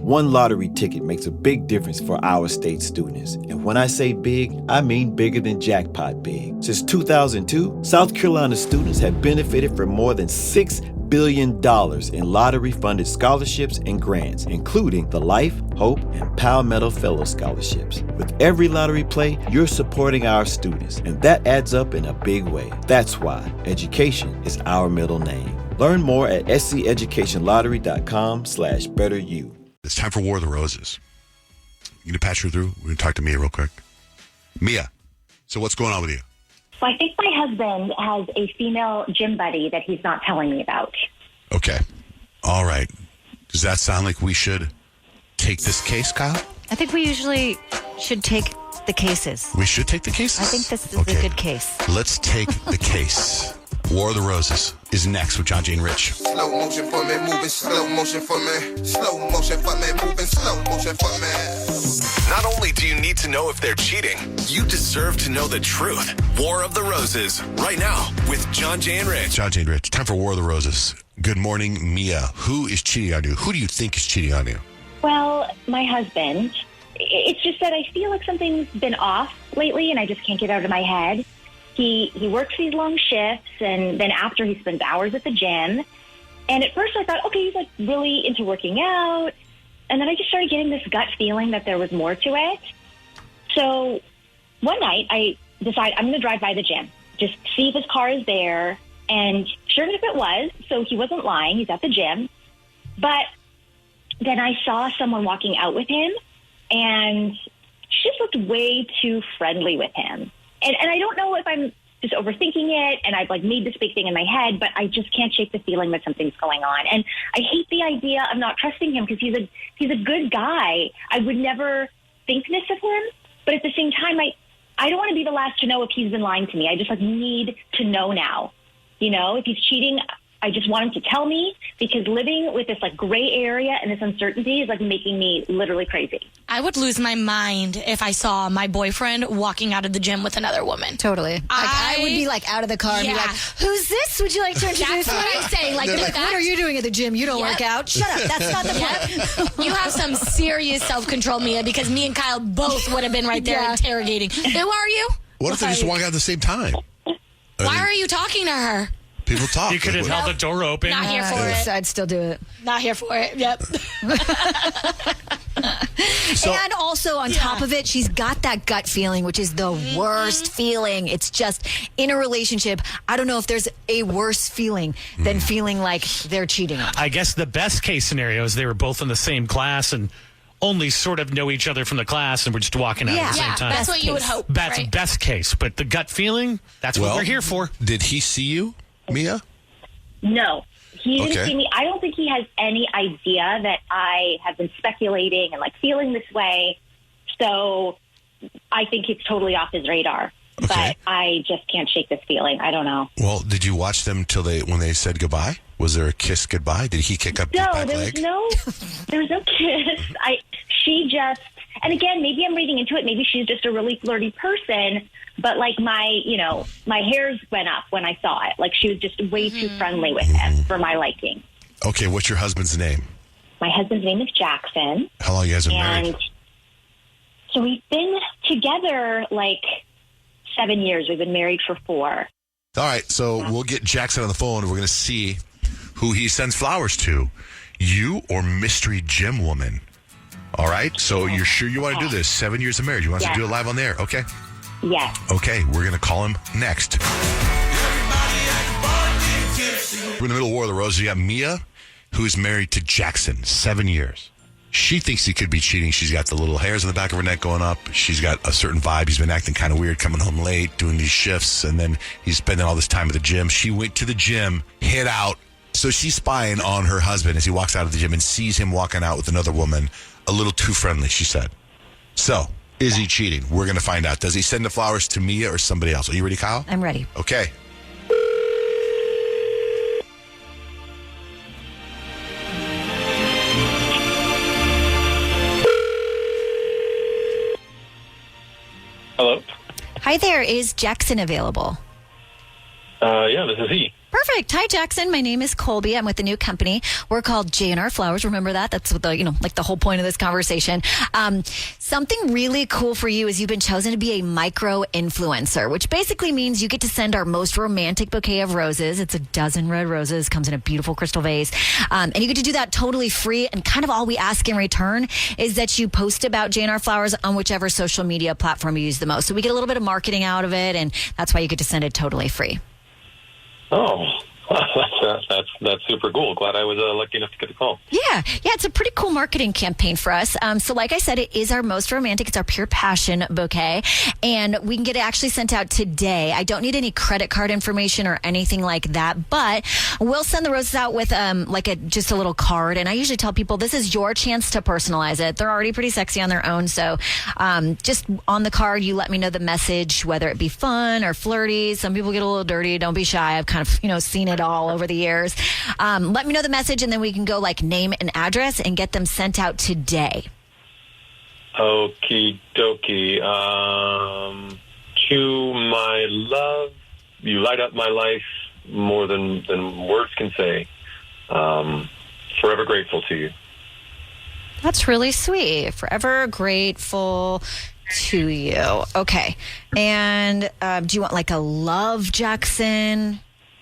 One lottery ticket makes a big difference for our state students. And when I say big, I mean bigger than jackpot big. Since 2002, South Carolina students have benefited from more than $6 billion in lottery-funded scholarships and grants, including the Life, Hope, and Palmetto Fellow Scholarships. With every lottery play, you're supporting our students, and that adds up in a big way. That's why education is our middle name. Learn more at sceducationlottery.com/betteryou. It's time for War of the Roses. You gonna patch her through? We're gonna talk to Mia real quick. Mia, so what's going on with you? So I think my husband has a female gym buddy that he's not telling me about. Okay. All right. Does that sound like we should take this case, Kyle? I think we usually should take the cases. We should take the cases? I think this is a good case. Let's take the case. War of the Roses is next with Johnjay and Rich. Slow motion for me, moving slow motion for me. Slow motion for me, moving slow motion for me. Not only do you need to know if they're cheating, you deserve to know the truth. War of the Roses, right now with Johnjay and Rich. Johnjay and Rich, time for War of the Roses. Good morning, Mia. Who is cheating on you? Who do you think is cheating on you? Well, my husband. It's just that I feel like something's been off lately and I just can't get it out of my head. He works these long shifts, and then after he spends hours at the gym. And at first I thought, okay, he's like really into working out. And then I just started getting this gut feeling that there was more to it. So one night I decided I'm going to drive by the gym, just see if his car is there. And sure enough it was. So he wasn't lying. He's at the gym. But then I saw someone walking out with him, and she just looked way too friendly with him. And I don't know if I'm just overthinking it and I've like made this big thing in my head, but I just can't shake the feeling that something's going on. And I hate the idea of not trusting him because he's a good guy. I would never think this of him, but at the same time, I don't want to be the last to know if he's been lying to me. I just like need to know now. You know, if he's cheating, I just want him to tell me, because living with this like gray area and this uncertainty is like making me literally crazy. I would lose my mind if I saw my boyfriend walking out of the gym with another woman. Totally. I would be like out of the car and be like, who's this? Would you like to introduce That's what I'm saying. Like, what are you doing at the gym? You don't work out. Shut up. That's not the point. You have some serious self-control, Mia, because me and Kyle both would have been right there interrogating. Who are you? What if they just walk out at the same time? Why are you talking to her? People talk. You could have held the door open. Not here for it. I'd still do it. Not here for it. Yep. And also on top of it, she's got that gut feeling, which is the worst feeling. It's just in a relationship. I don't know if there's a worse feeling than feeling like they're cheating. I guess the best case scenario is they were both in the same class and only sort of know each other from the class and we're just walking out at the same time. That's what you would hope. That's right? best case. But the gut feeling, that's what we're here for. Did he see you, Mia? No, he didn't Okay. see me. I don't think he has any idea that I have been speculating and like feeling this way. So I think it's totally off his radar. Okay. But I just can't shake this feeling. I don't know. Well, did you watch them when they said goodbye? Was there a kiss goodbye? Did he kick up his No, back there leg? was no kiss. She just, and again, maybe I'm reading into it. Maybe she's just a really flirty person. But like my hairs went up when I saw it. Like she was just way too friendly with him for my liking. Okay, what's your husband's name? My husband's name is Jackson. How long you guys been married? And so we've been together like 7 years. We've been married for 4. All right, so we'll get Jackson on the phone and we're going to see who he sends flowers to. You or mystery gym woman. All right, so you're sure you want to do this? 7 years of marriage. You want us to do it live on there, okay? Yes. Okay, we're going to call him next. We're in the middle of War of the Roses. You got Mia, who is married to Jackson, 7 years. She thinks he could be cheating. She's got the little hairs on the back of her neck going up. She's got a certain vibe. He's been acting kind of weird, coming home late, doing these shifts, and then he's spending all this time at the gym. She went to the gym, hid out. So she's spying on her husband as he walks out of the gym and sees him walking out with another woman, a little too friendly, she said. So, is he cheating? We're going to find out. Does he send the flowers to Mia or somebody else? Are you ready, Kyle? I'm ready. Okay. Hello? Hi there. Is Jackson available? Yeah, this is he. Perfect. Hi, Jackson. My name is Colby. I'm with a new company. We're called J&R Flowers. Remember that? That's what the whole point of this conversation. Something really cool for you is you've been chosen to be a micro influencer, which basically means you get to send our most romantic bouquet of roses. It's a dozen red roses, comes in a beautiful crystal vase. And you get to do that totally free. And kind of all we ask in return is that you post about J&R Flowers on whichever social media platform you use the most. So we get a little bit of marketing out of it. And that's why you get to send it totally free. Oh, that's super cool. Glad I was lucky enough to get a call. Yeah, it's a pretty cool marketing campaign for us. So like I said, it is our most romantic. It's our pure passion bouquet, and we can get it actually sent out today. I don't need any credit card information or anything like that, but we'll send the roses out with just a little card. And I usually tell people this is your chance to personalize it. They're already pretty sexy on their own, so just on the card, you let me know the message, whether it be fun or flirty. Some people get a little dirty. Don't be shy. I've kind of seen it all over the years. Let me know the message, and then we can go name and address and get them sent out today. Okie dokie. To my love, you light up my life more than words can say. Forever grateful to you. That's really sweet. Forever grateful to you. Okay. And do you want a love, Jackson,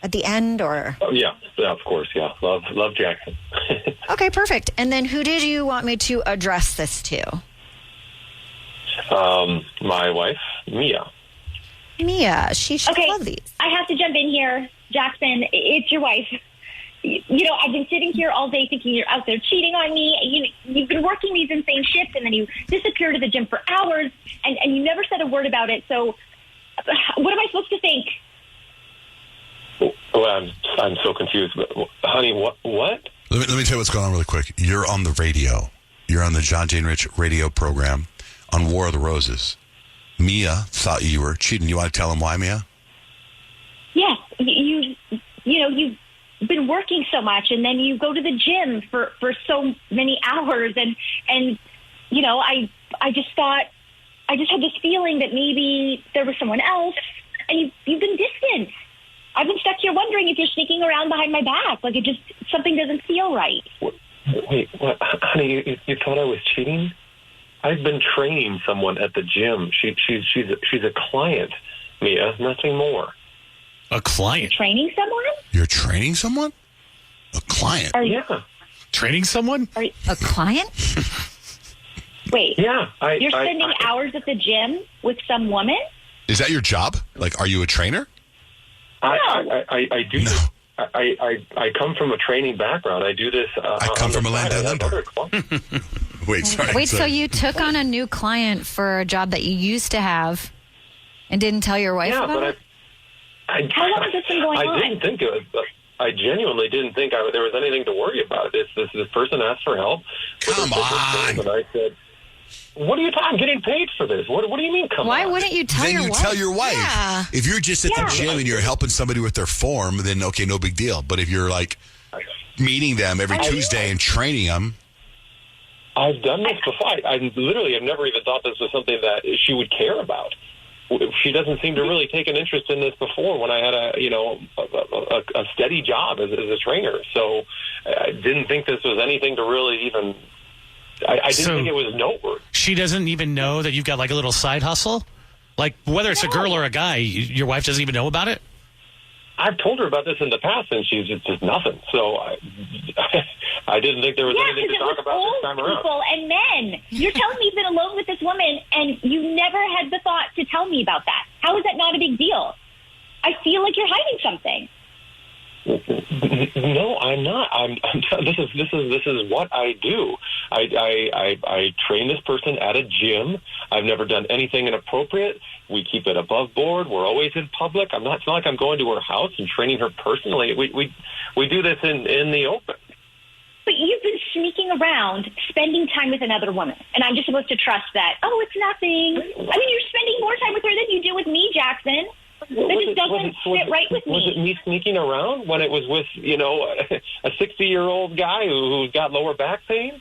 at the end, or? Oh, yeah, of course, yeah. Love Jackson. Okay, perfect. And then who did you want me to address this to? My wife, Mia. Mia, she should love these. I have to jump in here. Jackson, it's your wife. I've been sitting here all day thinking you're out there cheating on me. You've been working these insane shifts, and then you disappear to the gym for hours, and you never said a word about it. So what am I supposed to think? Well, I'm so confused. But, honey, what? Let me tell you what's going on really quick. You're on the radio. You're on the Johnjay and Rich radio program on War of the Roses. Mia thought you were cheating. You want to tell him why, Mia? Yes, you've been working so much, and then you go to the gym for so many hours, and I just thought, I just had this feeling that maybe there was someone else, and you've been distant. I've been stuck here wondering if you're sneaking around behind my back. Something doesn't feel right. Wait, what? Honey, you thought I was cheating? I've been training someone at the gym. She's a client, Mia, nothing more. A client? Training someone? You're training someone? A client? Yeah. Training someone? A client? Wait. Yeah. You're spending hours at the gym with some woman? Is that your job? Are you a trainer? I do. No. I come from a training background. I do this. I come from a land down under. Wait, sorry. Wait, so you took on a new client for a job that you used to have and didn't tell your wife about it? How long has this been going on? I didn't think it was. I genuinely didn't think there was anything to worry about. This person asked for help. Come on. And I said, "What are you talking? I'm getting paid for this. What do you mean? Come on." Why wouldn't you tell your wife? Then you tell your wife. Yeah. If you're just at the gym and you're helping somebody with their form, then okay, no big deal. But if you're meeting them every Tuesday and training them. I've done this before. I literally have never even thought this was something that she would care about. She doesn't seem to really take an interest in this before when I had a steady job as a trainer. So I didn't think this was anything to really even, I didn't think it was noteworthy. She doesn't even know that you've got a little side hustle? Whether it's a girl or a guy, your wife doesn't even know about it? I've told her about this in the past, and she's just nothing. So I didn't think there was anything to talk about this time around. People and men. You're telling me you've been alone with this woman, and you never had the thought to tell me about that. How is that not a big deal? I feel like you're hiding something. No, I'm not. This is what I do. I train this person at a gym. I've never done anything inappropriate. We keep it above board. We're always in public. It's not like I'm going to her house and training her personally. We do this in the open. But you've been sneaking around, spending time with another woman, and I'm just supposed to trust that. Oh, it's nothing. I mean, you're spending more time with her than you do with me, Jackson. That just doesn't sit right with me. Was it me sneaking around when it was with, a 60-year-old guy who's got lower back pain?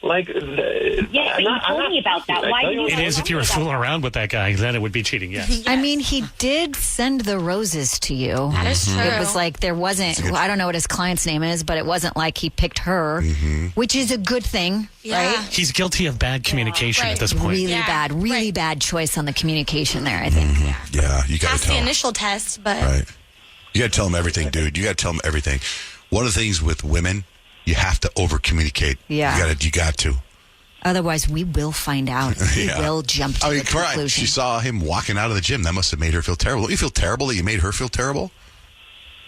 Like, Yeah, but you told me about that. Why did you It is if you were fooling around with that guy, then it would be cheating, yes. I mean, he did send the roses to you. That is true. It was like there wasn't, I don't know what his client's name is, but it wasn't like he picked her, which is a good thing, right? He's guilty of bad communication Right. at this point. Really bad choice on the communication there, I think. Yeah, you got to That's tell the him. initial test, but Right. You got to tell him everything, dude. You got to tell him everything. One of the things with women, you have to over-communicate. Yeah. You got to. Otherwise, we will find out. We will jump to the conclusion. She saw him walking out of the gym. That must have made her feel terrible. Don't you feel terrible that you made her feel terrible?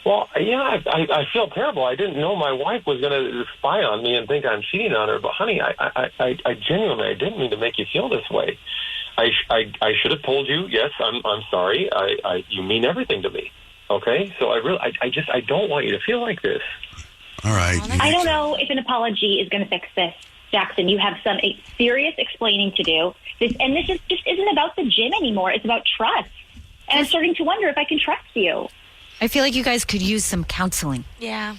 Well, yeah, I feel terrible. I didn't know my wife was going to spy on me and think I'm cheating on her. But, honey, I genuinely, I didn't mean to make you feel this way. I should have told you, yes, I'm sorry. You mean everything to me. Okay? So I don't want you to feel like this. All right. I don't know if an apology is going to fix this. Jackson, you have some serious explaining to do. This just isn't about the gym anymore. It's about trust. And I'm starting to wonder if I can trust you. I feel like you guys could use some counseling. yeah.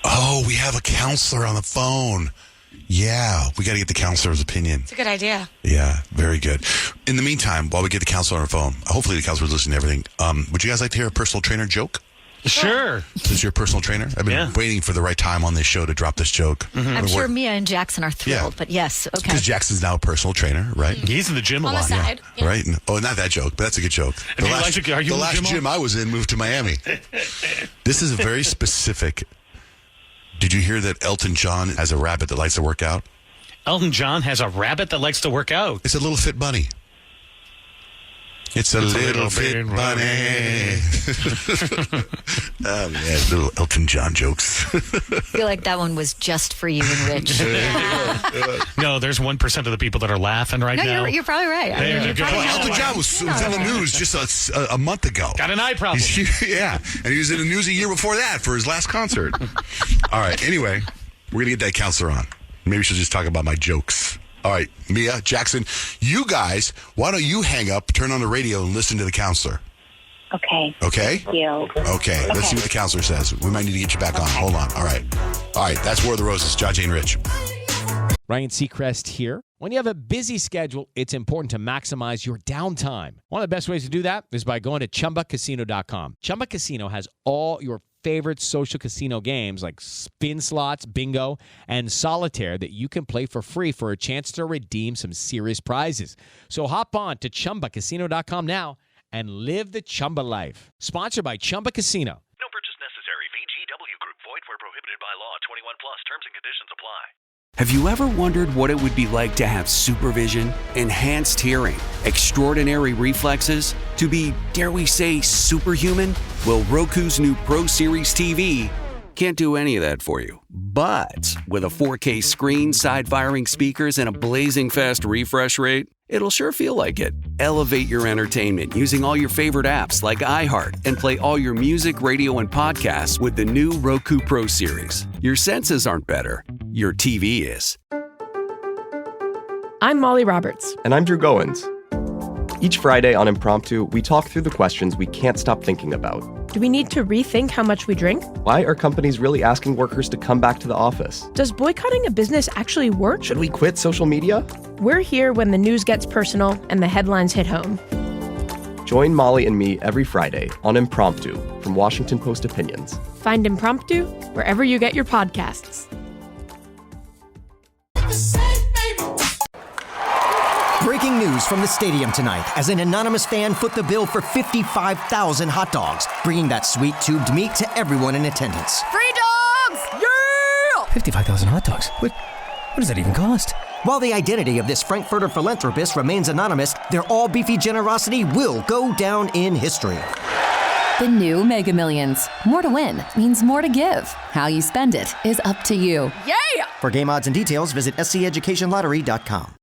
Oh, we have a counselor on the phone. Yeah, we got to get the counselor's opinion. It's a good idea. Yeah, very good. In the meantime, while we get the counselor on the phone, hopefully the counselor's listening to everything. Would you guys like to hear a personal trainer joke? Sure. Since you're a personal trainer, I've been waiting for the right time on this show to drop this joke. I'm sure Mia and Jackson are thrilled, but yes, okay. Because Jackson's now a personal trainer, right? He's in the gym a On the lot. side. Yeah. Right? Oh, not that joke, but that's a good joke. And you like to- are you the in the last gym gym I was in moved to Miami. This is a very specific. Did you hear that Elton John has a rabbit that likes to work out? Elton John has a rabbit that likes to work out. It's a little fit bunny. It's a little fit bunny. Oh, yeah, little Elton John jokes. I feel like that one was just for you and Rich. No, there's 1% of the people that are laughing right No, now. you're probably right. There you you're go. probably Well, not Elton right. John was in the news just a month ago. Got an eye problem. Yeah, and he was in the news a year before that for his last concert. All right, anyway, we're going to get that counselor on. Maybe she'll just talk about my jokes. All right, Mia, Jackson, you guys, why don't you hang up, turn on the radio, and listen to the counselor? Okay. Okay? Thank you. Okay, let's see what the counselor says. We might need to get you back on. Hold on. All right, that's War of the Roses. Johnjay and Rich. Ryan Seacrest here. When you have a busy schedule, it's important to maximize your downtime. One of the best ways to do that is by going to ChumbaCasino.com. Chumba Casino has all your favorite social casino games like spin slots, bingo, and solitaire that you can play for free for a chance to redeem some serious prizes. So hop on to ChumbaCasino.com now and live the Chumba life. Sponsored by Chumba Casino. No purchase necessary. VGW Group. Void where prohibited by law. 21 plus. Terms and conditions apply. Have you ever wondered what it would be like to have supervision, enhanced hearing, extraordinary reflexes, to be, dare we say, superhuman? Well, Roku's new Pro Series TV can't do any of that for you. But with a 4K screen, side-firing speakers, and a blazing fast refresh rate, it'll sure feel like it. Elevate your entertainment using all your favorite apps like iHeart and play all your music, radio, and podcasts with the new Roku Pro Series. Your senses aren't better. Your TV is. I'm Molly Roberts. And I'm Drew Goins. Each Friday on Impromptu, we talk through the questions we can't stop thinking about. Do we need to rethink how much we drink? Why are companies really asking workers to come back to the office? Does boycotting a business actually work? Should we quit social media? We're here when the news gets personal and the headlines hit home. Join Molly and me every Friday on Impromptu from Washington Post Opinions. Find Impromptu wherever you get your podcasts. Breaking news from the stadium tonight as an anonymous fan foot the bill for 55,000 hot dogs, bringing that sweet tubed meat to everyone in attendance. Free dogs! Yeah! 55,000 hot dogs? What does that even cost? While the identity of this Frankfurter philanthropist remains anonymous, their all-beefy generosity will go down in history. The new Mega Millions. More to win means more to give. How you spend it is up to you. Yeah! For game odds and details, visit SCEducationLottery.com.